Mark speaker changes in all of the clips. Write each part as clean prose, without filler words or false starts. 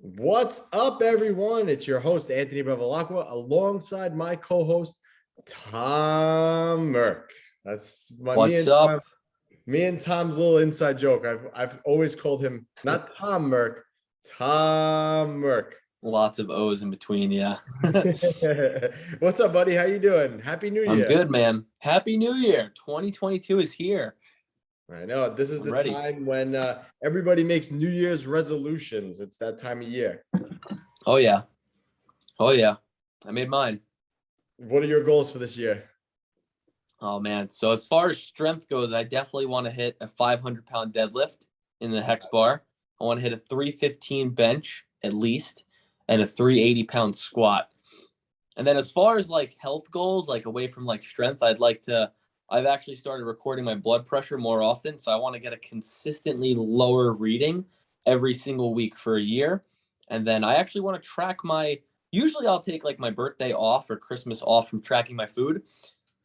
Speaker 1: What's up, everyone? It's your host, Anthony Bevilacqua, alongside my co-host, Tom Merck. That's my
Speaker 2: What's up?
Speaker 1: Me and Tom's little inside joke. I've always called him not Tom Merck, Tom Merck.
Speaker 2: Lots of O's in between, yeah.
Speaker 1: What's up, buddy? How you doing? Happy New Year.
Speaker 2: I'm good, man. Happy New Year. 2022 is here.
Speaker 1: I know this is
Speaker 2: I'm
Speaker 1: the
Speaker 2: ready.
Speaker 1: time when everybody makes New Year's resolutions. It's that time of year.
Speaker 2: Oh, yeah. Oh, yeah. I made mine.
Speaker 1: What are your goals for this year?
Speaker 2: Oh, man. So as far as strength goes, I definitely want to hit a 500-pound deadlift in the hex bar. I want to hit a 315 bench at least and a 380-pound squat. And then as far as like health goals, like away from like strength, I've actually started recording my blood pressure more often. So I want to get a consistently lower reading every single week for a year. And then I actually want to track usually I'll take like my birthday off or Christmas off from tracking my food.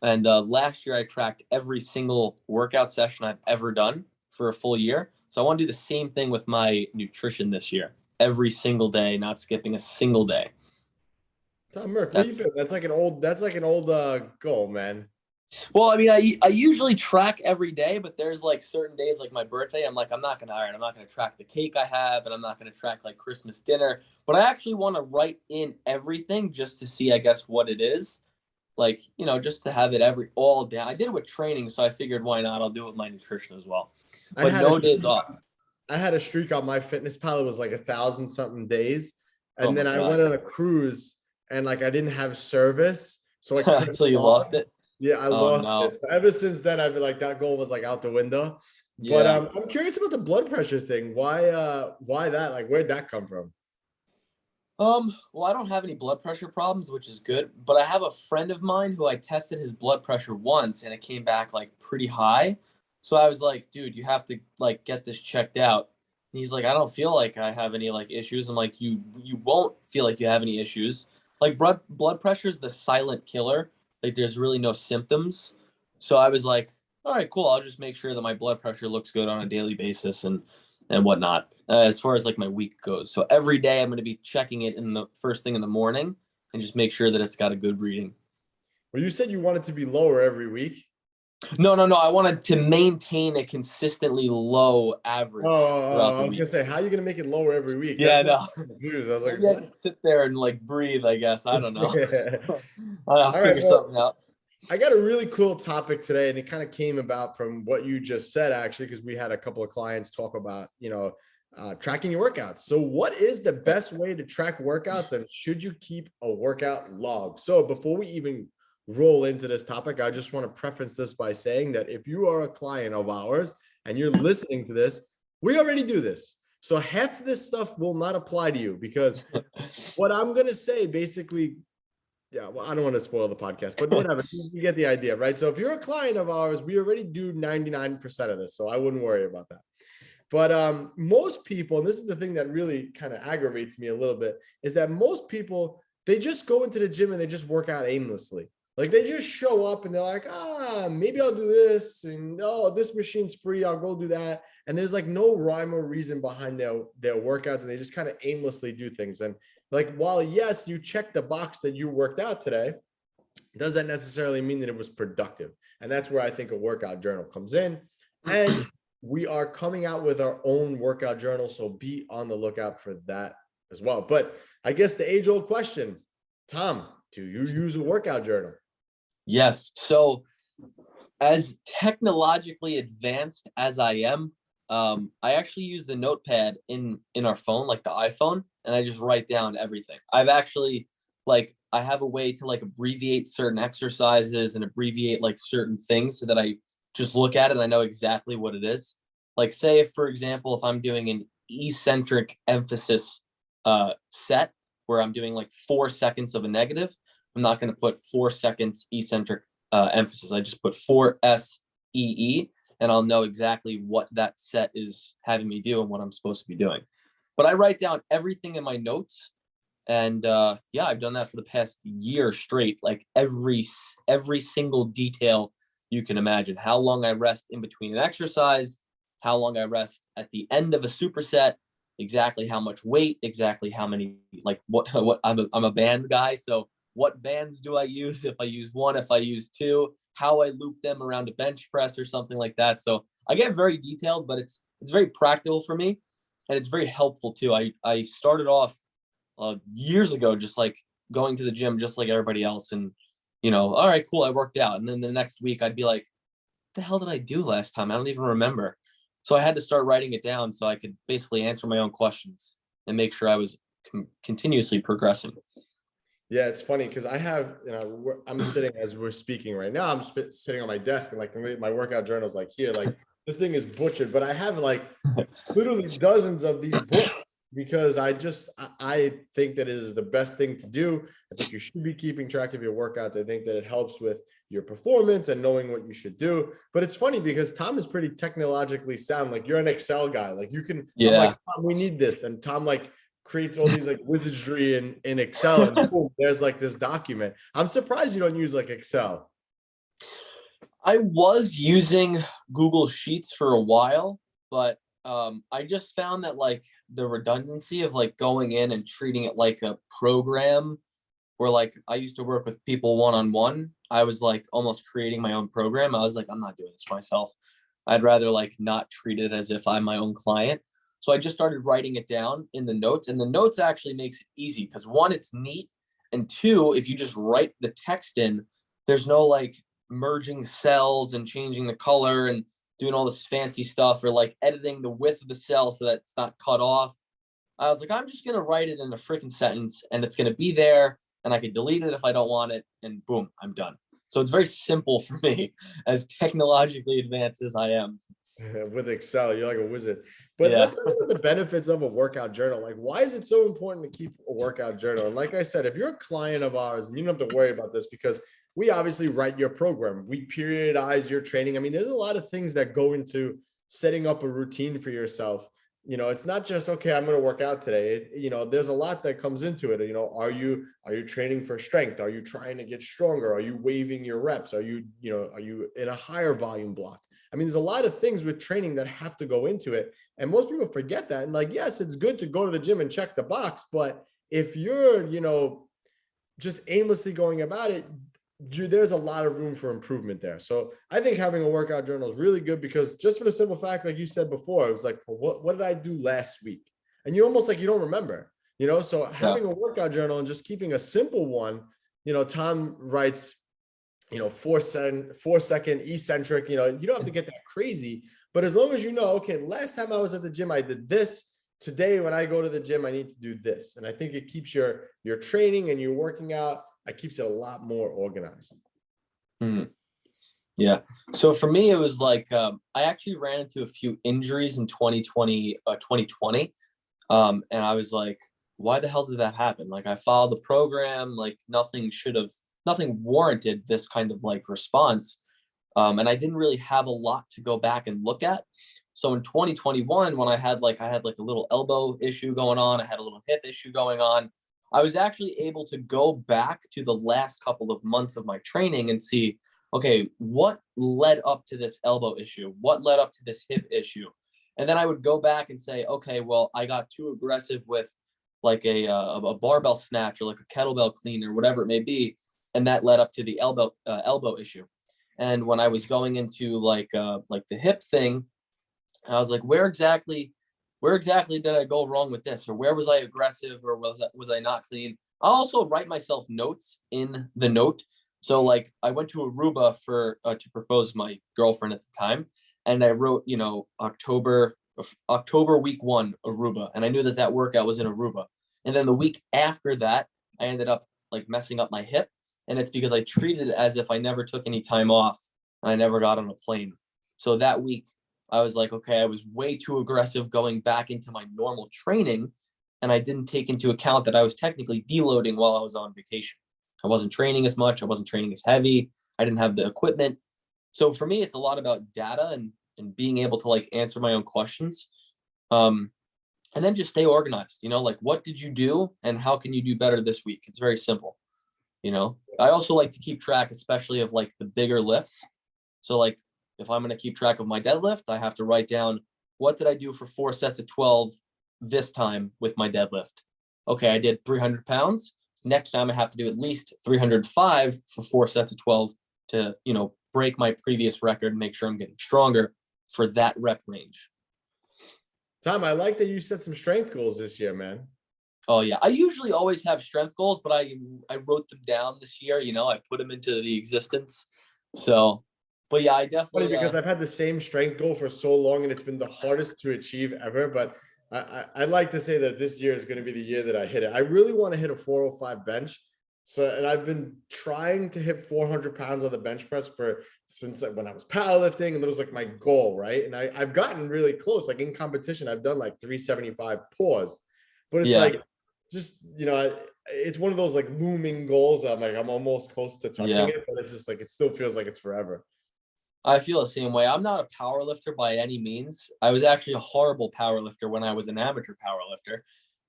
Speaker 2: And last year I tracked every single workout session I've ever done for a full year. So I want to do the same thing with my nutrition this year, every single day, not skipping a single day.
Speaker 1: Tom Merck, what do you feel? That's like an old goal, man.
Speaker 2: Well, I mean, I usually track every day, but there's like certain days like my birthday, I'm not gonna track the cake I have, and I'm not gonna track like Christmas dinner. But I actually want to write in everything just to see, I guess, what it is. Like, just to have it all down. I did it with training, so I figured why not? I'll do it with my nutrition as well. But no days off.
Speaker 1: I had a streak on myfitnesspal. It was like 1,000 something days. And
Speaker 2: Oh
Speaker 1: then I went on a cruise and like I didn't have service. So like
Speaker 2: so you lost it?
Speaker 1: Yeah, I lost it. So ever since then, I've been like that goal was like out the window.
Speaker 2: Yeah.
Speaker 1: But I'm curious about the blood pressure thing. Why that? Like where'd that come from?
Speaker 2: Well, I don't have any blood pressure problems, which is good, but I have a friend of mine who I tested his blood pressure once and it came back like pretty high. So I was like, dude, you have to like get this checked out. And he's like, I don't feel like I have any like issues. I'm like, you won't feel like you have any issues. Like blood pressure is the silent killer. Like there's really no symptoms. So I was like, all right, cool. I'll just make sure that my blood pressure looks good on a daily basis and whatnot, as far as like my week goes. So every day I'm going to be checking it in the first thing in the morning and just make sure that it's got a good reading.
Speaker 1: Well, you said you wanted to be lower every week.
Speaker 2: No. I wanted to maintain a consistently low average throughout the week.
Speaker 1: I was gonna say, how are you gonna make it lower every week?
Speaker 2: Yeah, no.
Speaker 1: I was like,
Speaker 2: maybe I can sit there and like breathe, I guess. I don't know. I'll
Speaker 1: All
Speaker 2: figure something out.
Speaker 1: I got a really cool topic today, and it kind of came about from what you just said, actually, because we had a couple of clients talk about, tracking your workouts. So what is the best way to track workouts, and should you keep a workout log? So before we even roll into this topic, I just want to preface this by saying that if you are a client of ours and you're listening to this, we already do this. So half of this stuff will not apply to you because what I'm going to say basically, yeah, well, I don't want to spoil the podcast, but whatever, you get the idea, right? So if you're a client of ours, we already do 99% of this, so I wouldn't worry about that. But most people, and this is the thing that really kind of aggravates me a little bit, is that most people, they just go into the gym and they just work out aimlessly. Like they just show up and they're like, maybe I'll do this. And this machine's free. I'll go do that. And there's like no rhyme or reason behind their workouts. And they just kind of aimlessly do things. And like, while yes, you check the box that you worked out today, does that necessarily mean that it was productive? And that's where I think a workout journal comes in. And we are coming out with our own workout journal. So be on the lookout for that as well. But I guess the age old question, Tom, do you use a workout journal?
Speaker 2: Yes. So as technologically advanced as I am, I actually use the notepad in our phone, like the iPhone, and I just write down everything. I've actually I have a way to like abbreviate certain exercises and abbreviate like certain things so that I just look at it and I know exactly what it is. Like say, if, for example, if I'm doing an eccentric emphasis set where I'm doing like 4 seconds of a negative, I'm not going to put 4 seconds eccentric emphasis. I just put 4 SEE, and I'll know exactly what that set is having me do and what I'm supposed to be doing. But I write down everything in my notes. And I've done that for the past year straight, like every single detail you can imagine. How long I rest in between an exercise, how long I rest at the end of a superset, exactly how much weight, exactly how many, like what I'm a band guy. So what bands do I use? If I use one, if I use two, how I loop them around a bench press or something like that. So I get very detailed, but it's very practical for me, and it's very helpful too. I started off years ago, just like going to the gym, just like everybody else, and all right, cool, I worked out, and then the next week I'd be like, "What the hell did I do last time? I don't even remember." So I had to start writing it down so I could basically answer my own questions and make sure I was continuously progressing.
Speaker 1: Yeah, it's funny because I have, I'm sitting as we're speaking right now. I'm sitting on my desk and like my workout journal's like here, like this thing is butchered, but I have like literally dozens of these books because I think that it is the best thing to do. I think you should be keeping track of your workouts. I think that it helps with your performance and knowing what you should do. But it's funny because Tom is pretty technologically sound. Like you're an Excel guy. Like you can, I'm
Speaker 2: Yeah.
Speaker 1: like, Tom, we need this. And Tom like creates all these like wizardry in Excel, and boom, there's like this document. I'm surprised you don't use like Excel.
Speaker 2: I was using Google Sheets for a while, but I just found that like the redundancy of like going in and treating it like a program, where like I used to work with people one-on-one. I was like almost creating my own program. I was like, I'm not doing this myself. I'd rather like not treat it as if I'm my own client. So I just started writing it down in the notes, and the notes actually makes it easy because one, it's neat, and two, if you just write the text in, there's no like merging cells and changing the color and doing all this fancy stuff, or like editing the width of the cell so that it's not cut off. I was like, I'm just going to write it in a freaking sentence, and it's going to be there, and I can delete it if I don't want it, and boom, I'm done. So it's very simple for me, as technologically advanced as I am.
Speaker 1: With Excel, you're like a wizard. But
Speaker 2: Yeah.
Speaker 1: let's talk about the benefits of a workout journal. Like, why is it so important to keep a workout journal? And like I said, if you're a client of ours, you don't have to worry about this because we obviously write your program. We periodize your training. I mean, there's a lot of things that go into setting up a routine for yourself. It's not just, okay, I'm going to work out today. There's a lot that comes into it. Are you training for strength? Are you trying to get stronger? Are you waiving your reps? Are you in a higher volume block? I mean, there's a lot of things with training that have to go into it. And most people forget that. And like, yes, it's good to go to the gym and check the box. But if you're, just aimlessly going about it, there's a lot of room for improvement there. So I think having a workout journal is really good because just for the simple fact, like you said before, it was like, well, what did I do last week? And you almost like, you don't remember, so having a workout journal and just keeping a simple one, Tom writes, 4-second eccentric, you don't have to get that crazy, but as long as okay, last time I was at the gym, I did this. Today, when I go to the gym, I need to do this. And I think it keeps your training and your working out, it keeps it a lot more organized.
Speaker 2: Yeah. So for me, it was like, I actually ran into a few injuries in 2020. And I was like, why the hell did that happen? Like I followed the program, like nothing warranted this kind of like response. And I didn't really have a lot to go back and look at. So in 2021, when I had like a little elbow issue going on, I had a little hip issue going on, I was actually able to go back to the last couple of months of my training and see, okay, what led up to this elbow issue? What led up to this hip issue? And then I would go back and say, okay, well, I got too aggressive with like a barbell snatch or like a kettlebell clean or whatever it may be. And that led up to the elbow issue. And when I was going into like the hip thing, I was like, where exactly did I go wrong with this? Or where was I aggressive, or was I not clean? I'll also write myself notes in the note. So like I went to Aruba to propose my girlfriend at the time. And I wrote, October week 1, Aruba. And I knew that workout was in Aruba. And then the week after that, I ended up like messing up my hip. And it's because I treated it as if I never took any time off and I never got on a plane. So that week I was like, okay, I was way too aggressive going back into my normal training. And I didn't take into account that I was technically deloading while I was on vacation. I wasn't training as much. I wasn't training as heavy. I didn't have the equipment. So for me, it's a lot about data and being able to like answer my own questions. And then just stay organized, like what did you do and how can you do better this week? It's very simple. I also like to keep track, especially of like the bigger lifts. So like if I'm going to keep track of my deadlift, I have to write down what did I do for 4 sets of 12 this time with my deadlift. Okay, I did 300 pounds. Next time I have to do at least 305 for 4 sets of 12 to, break my previous record and make sure I'm getting stronger for that rep range.
Speaker 1: Tom, I like that you set some strength goals this year, man.
Speaker 2: Oh yeah, I usually always have strength goals, but I wrote them down this year. I put them into the existence. So, but yeah, I definitely.
Speaker 1: Funny because I've had the same strength goal for so long, and it's been the hardest to achieve ever. But I'd like to say that this year is going to be the year that I hit it. I really want to hit a 405 bench. So, and I've been trying to hit 400 pounds on the bench press since when I was powerlifting, and that was like my goal, right? And I've gotten really close. Like in competition, I've done like 375 pause, but it's like just it's one of those like looming goals. I'm almost close to touching it, but it's just like it still feels like it's forever.
Speaker 2: I feel the same way. I'm not a power lifter by any means. I was actually a horrible power lifter when I was an amateur power lifter.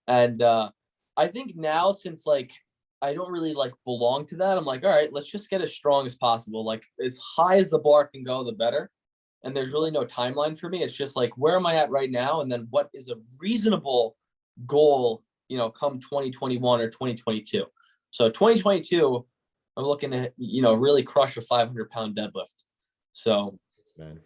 Speaker 2: And I think now, since like I don't really like belong to that, I'm like, all right, let's just get as strong as possible. Like as high as the bar can go, the better. And there's really no timeline for me. It's just like, where am I at right now? And then what is a reasonable goal, come 2021 or 2022. So 2022, I'm looking to, really crush a 500-pound deadlift. So,
Speaker 1: man,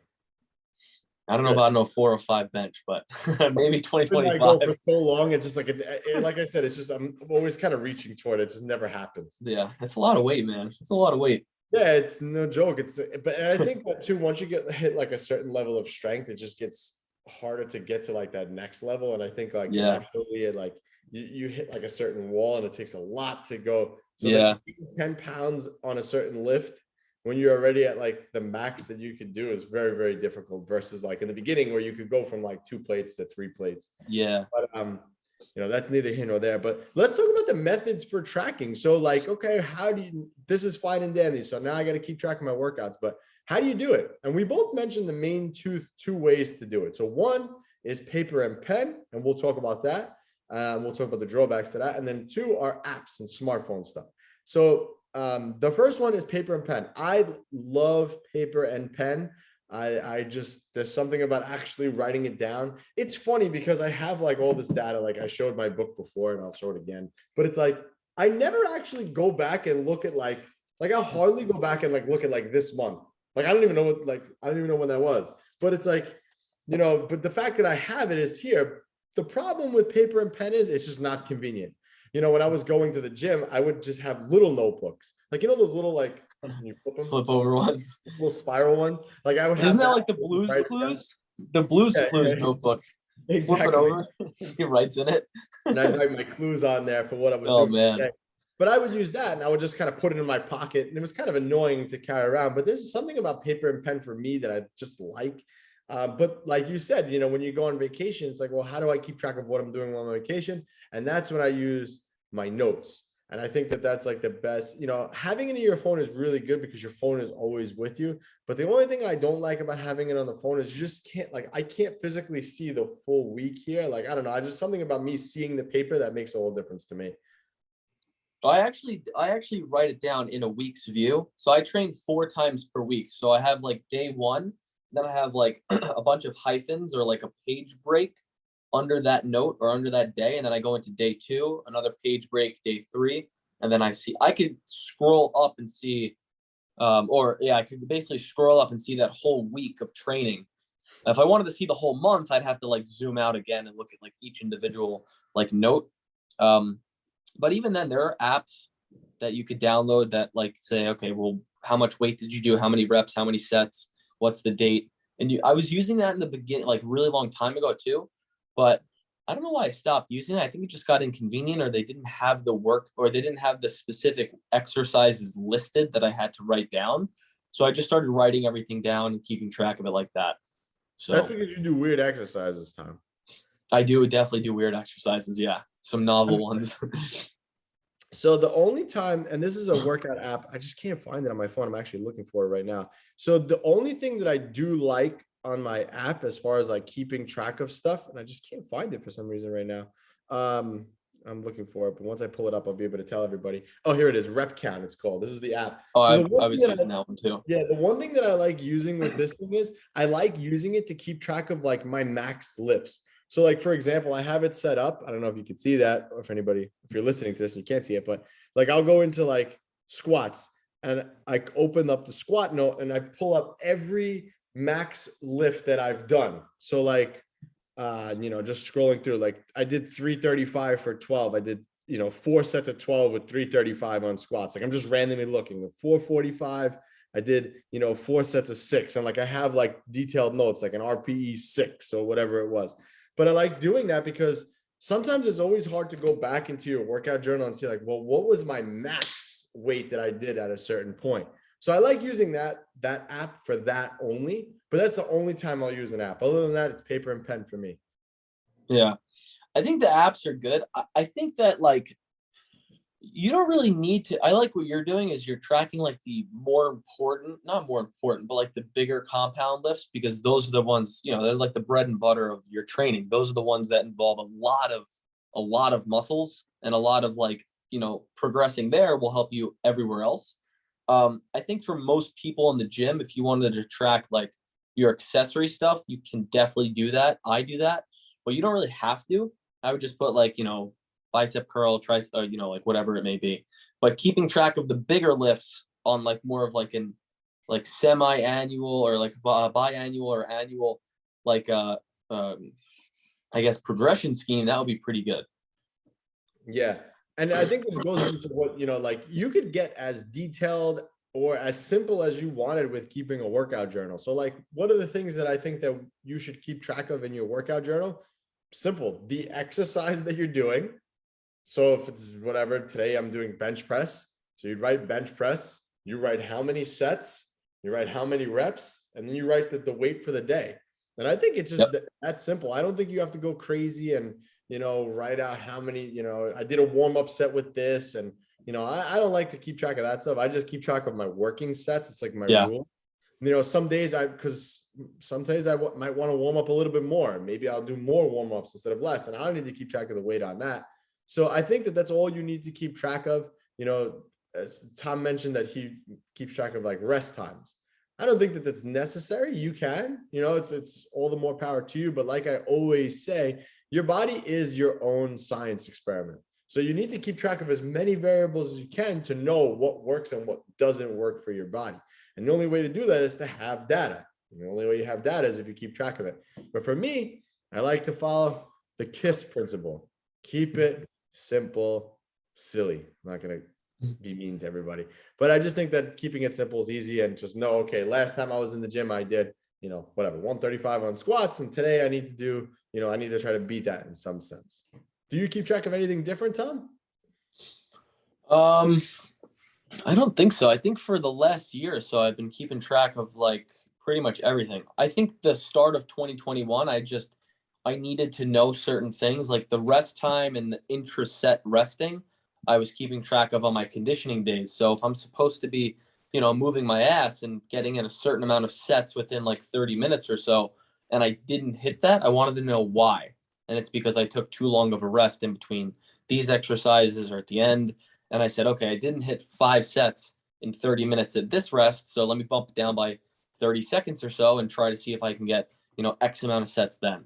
Speaker 2: I don't know about no 405 bench, but maybe 2025.
Speaker 1: For so long, it's just like like I said, it's just I'm always kind of reaching toward it. It just never happens.
Speaker 2: Yeah, it's a lot of weight, man. It's a lot of weight.
Speaker 1: Yeah, it's no joke. But I think that too, once you hit like a certain level of strength, it just gets harder to get to like that next level. And I think like naturally, like you hit like a certain wall, and it takes a lot to go. So like 10 pounds on a certain lift, when you're already at like the max that you could do, is very, very difficult versus like in the beginning where you could go from like 2 plates to 3 plates.
Speaker 2: Yeah.
Speaker 1: But that's neither here nor there. But let's talk about the methods for tracking. So like, okay, this is fine and dandy. So now I got to keep track of my workouts, but how do you do it? And we both mentioned the main two ways to do it. So one is paper and pen, and we'll talk about that. We'll talk about the drawbacks to that. And then 2 are apps and smartphone stuff. So the first one is paper and pen. I love paper and pen. There's something about actually writing it down. It's funny because I have like all this data, like I showed my book before and I'll show it again, but it's like, I never actually go back and look at like I hardly go back and like look at like this month. Like, I don't even know when that was, but it's like, but the fact that I have it is here. The problem with paper and pen is it's just not convenient. When I was going to the gym, I would just have little notebooks, like, those little, like, you
Speaker 2: flip over ones,
Speaker 1: little spiral ones. Like I would have.
Speaker 2: Isn't that like the Blues Clues? The Blues Clues notebook.
Speaker 1: Exactly.
Speaker 2: Flip it over. He writes in it.
Speaker 1: And I'd write my clues on there for what I was doing.
Speaker 2: Oh man.
Speaker 1: Today. But I would use that, and I would just kind of put it in my pocket, and it was kind of annoying to carry around. But there's something about paper and pen for me that I just like. But like you said, when you go on vacation, it's like, well, how do I keep track of what I'm doing while I'm on vacation? And that's when I use my notes. And I think that that's like the best, having it in your phone is really good because your phone is always with you. But the only thing I don't like about having it on the phone is you just can't, like, I can't physically see the full week here. Like, I don't know. Something about me seeing the paper that makes a whole difference to me.
Speaker 2: I actually write it down in a week's view. So I train 4 times per week. So I have like day 1, then I have like a bunch of hyphens or like a page break under that note or under that day. And then I go into day 2, another page break, day 3. And then I could scroll up and see, I could basically scroll up and see that whole week of training. If I wanted to see the whole month, I'd have to like zoom out again and look at like each individual like note. But even then, there are apps that you could download that like say, okay, well, how much weight did you do? How many reps? How many sets? What's the date? And I was using that in the beginning, like really long time ago too. But I don't know why I stopped using it. I think it just got inconvenient, or they didn't have the work, or they didn't have the specific exercises listed that I had to write down. So I just started writing everything down and keeping track of it like that. So
Speaker 1: that's because you do weird exercises, Tom.
Speaker 2: I do definitely do weird exercises. Yeah. Some novel ones.
Speaker 1: So the only time, and this is a workout app, I just can't find it on my phone. I'm actually looking for it right now. So the only thing that I do like on my app as far as like keeping track of stuff, and I just can't find it for some reason right now. I'm looking for it, but once I pull it up, I'll be able to tell everybody. Oh, here it is. Rep Count, it's called. This is the app.
Speaker 2: Oh, I was using that one too.
Speaker 1: Yeah, the one thing that I like using with this thing is I like using it to keep track of like my max lifts. So like, for example, I have it set up. I don't know if you can see that, or if you're listening to this and you can't see it, but like I'll go into like squats and I open up the squat note and I pull up every max lift that I've done. So like, just scrolling through, like I did 335 for 12. I did, 4 sets of 12 with 335 on squats. Like I'm just randomly looking at 445. I did, 4 sets of 6. And like, I have like detailed notes, like an RPE 6 or whatever it was. But I like doing that because sometimes it's always hard to go back into your workout journal and see like, well, what was my max weight that I did at a certain point? So I like using that app for that only, but that's the only time I'll use an app. Other than that, it's paper and pen for me.
Speaker 2: Yeah. I think the apps are good. I think that like you don't really need to. I like what you're doing is you're tracking like the not more important, but like the bigger compound lifts, because those are the ones, they're like the bread and butter of your training. Those are the ones that involve a lot of muscles, and a lot of like, progressing there will help you everywhere else. I think for most people in the gym, if you wanted to track like your accessory stuff, you can definitely do that. I do that, but you don't really have to. I would just put like, bicep curl, tricep, like whatever it may be. But keeping track of the bigger lifts on like more of like an like semi-annual or like biannual or annual, like I guess progression scheme, that would be pretty good.
Speaker 1: Yeah. And I think this goes into what, like you could get as detailed or as simple as you wanted with keeping a workout journal. So like, what are the things that I think that you should keep track of in your workout journal? Simple, the exercise that you're doing. So if it's whatever, today I'm doing bench press. So you write bench press, you write how many sets, you write how many reps, and then you write the weight for the day. And I think it's just that simple. I don't think you have to go crazy and, write out how many, I did a warm-up set with this. And, I don't like to keep track of that stuff. I just keep track of my working sets. It's like my rule. Some days because some days I might want to warm up a little bit more. Maybe I'll do more warm-ups instead of less. And I don't need to keep track of the weight on that. So I think that that's all you need to keep track of. As Tom mentioned that he keeps track of like rest times. I don't think that that's necessary. You can, it's all the more power to you. But like I always say, your body is your own science experiment. So you need to keep track of as many variables as you can to know what works and what doesn't work for your body. And the only way to do that is to have data. And the only way you have data is if you keep track of it. But for me, I like to follow the KISS principle. Keep it simple, silly. I'm not going to be mean to everybody, but I just think that keeping it simple is easy, and just know, okay, last time I was in the gym, I did, whatever, 135 on squats. And today I need to do, I need to try to beat that in some sense. Do you keep track of anything different, Tom?
Speaker 2: I don't think so. I think for the last year or so, I've been keeping track of like pretty much everything. I think the start of 2021, I needed to know certain things like the rest time and the intra-set resting. I was keeping track of on my conditioning days. So if I'm supposed to be, moving my ass and getting in a certain amount of sets within like 30 minutes or so, and I didn't hit that, I wanted to know why. And it's because I took too long of a rest in between these exercises or at the end. And I said, okay, I didn't hit 5 sets in 30 minutes at this rest. So let me bump it down by 30 seconds or so and try to see if I can get, X amount of sets then.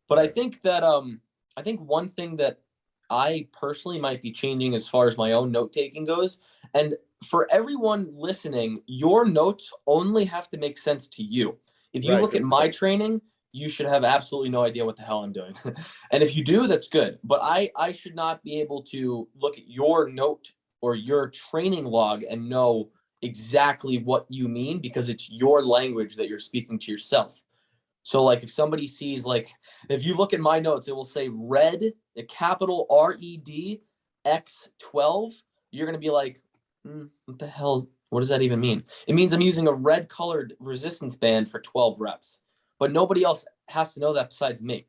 Speaker 2: But I think that I think one thing that I personally might be changing as far as my own note taking goes, and for everyone listening, your notes only have to make sense to you. If you look at my training, you should have absolutely no idea what the hell I'm doing. And if you do, that's good. But I should not be able to look at your note or your training log and know exactly what you mean, because it's your language that you're speaking to yourself. So like if somebody sees, like if you look at my notes, it will say red, a capital RED X12. You're going to be like, what the hell? What does that even mean? It means I'm using a red colored resistance band for 12 reps, but nobody else has to know that besides me.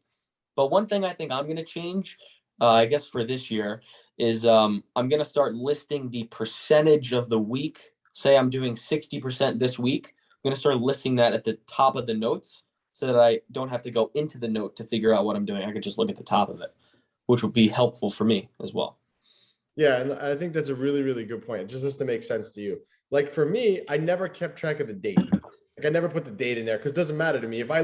Speaker 2: But one thing I think I'm going to change, I guess for this year, is I'm going to start listing the percentage of the week. Say I'm doing 60% this week. I'm going to start listing that at the top of the notes, so that I don't have to go into the note to figure out what I'm doing. I could just look at the top of it, which would be helpful for me as well.
Speaker 1: Yeah, and I think that's a really, really good point. It just has to make sense to you. Like for me, I never kept track of the date. Like I never put the date in there because it doesn't matter to me. If I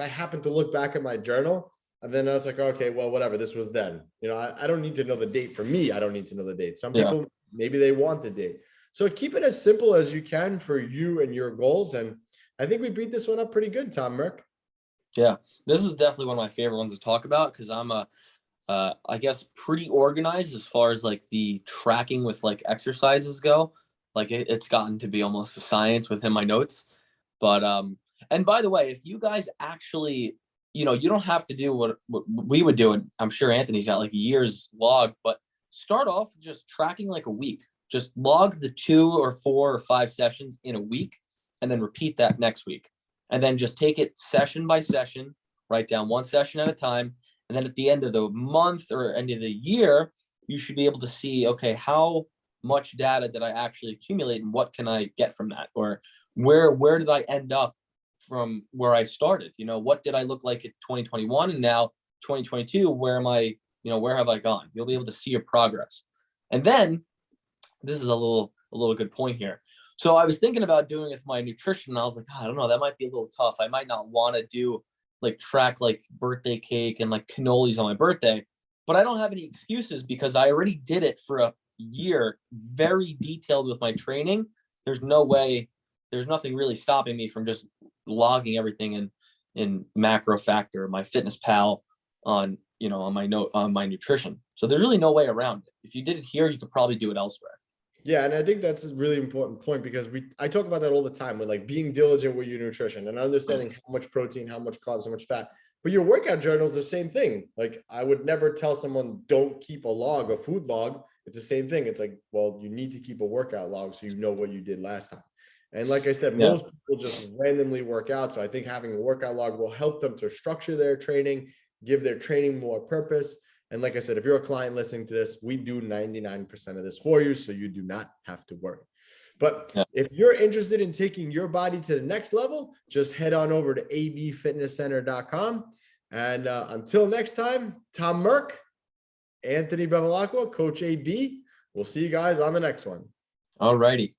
Speaker 1: happen to look back at my journal And then I was like, okay, well, whatever, this was then. You know, I don't need to know the date. For me, I don't need to know the date. Some
Speaker 2: Yeah.
Speaker 1: people, maybe they want the date. So keep it as simple as you can for you and your goals. And I think we beat this one up pretty good, Tom Merck.
Speaker 2: Yeah, this is definitely one of my favorite ones to talk about because I'm I guess pretty organized as far as like the tracking with like exercises go. Like it's gotten to be almost a science within my notes. But and by the way, if you guys actually, you know, you don't have to do what we would do. And I'm sure Anthony's got like years logged, but start off just tracking like a week. Just log the 2 or 4 or 5 sessions in a week, and then repeat that next week. And then just take it session by session, write down one session at a time. And then at the end of the month or end of the year, you should be able to see, okay, how much data did I actually accumulate and what can I get from that? Or where did I end up from where I started? You know, what did I look like at 2021 and now 2022? Where am I, you know, where have I gone? You'll be able to see your progress. And then this is a little good point here. So I was thinking about doing it with my nutrition, and I was like, I don't know, that might be a little tough. I might not want to do like track like birthday cake and like cannolis on my birthday, but I don't have any excuses because I already did it for a year, very detailed with my training. There's no way, there's nothing really stopping me from just logging everything in Macro Factor, myfitnesspal, on, you know, on my note, on my nutrition. So there's really no way around it. If you did it here, you could probably do it elsewhere.
Speaker 1: Yeah, and I think that's a really important point because I talk about that all the time with like being diligent with your nutrition and understanding how much protein, how much carbs, how much fat. But your workout journal is the same thing. Like I would never tell someone don't keep a log, a food log. It's the same thing. It's like, well, you need to keep a workout log so you know what you did last time. And like I said, most people just randomly work out. So I think having a workout log will help them to structure their training, give their training more purpose. And like I said, if you're a client listening to this, we do 99% of this for you, so you do not have to worry. But if you're interested in taking your body to the next level, just head on over to abfitnesscenter.com. And until next time, Tom Merck, Anthony Bevilacqua, Coach AB, we'll see you guys on the next one.
Speaker 2: All righty.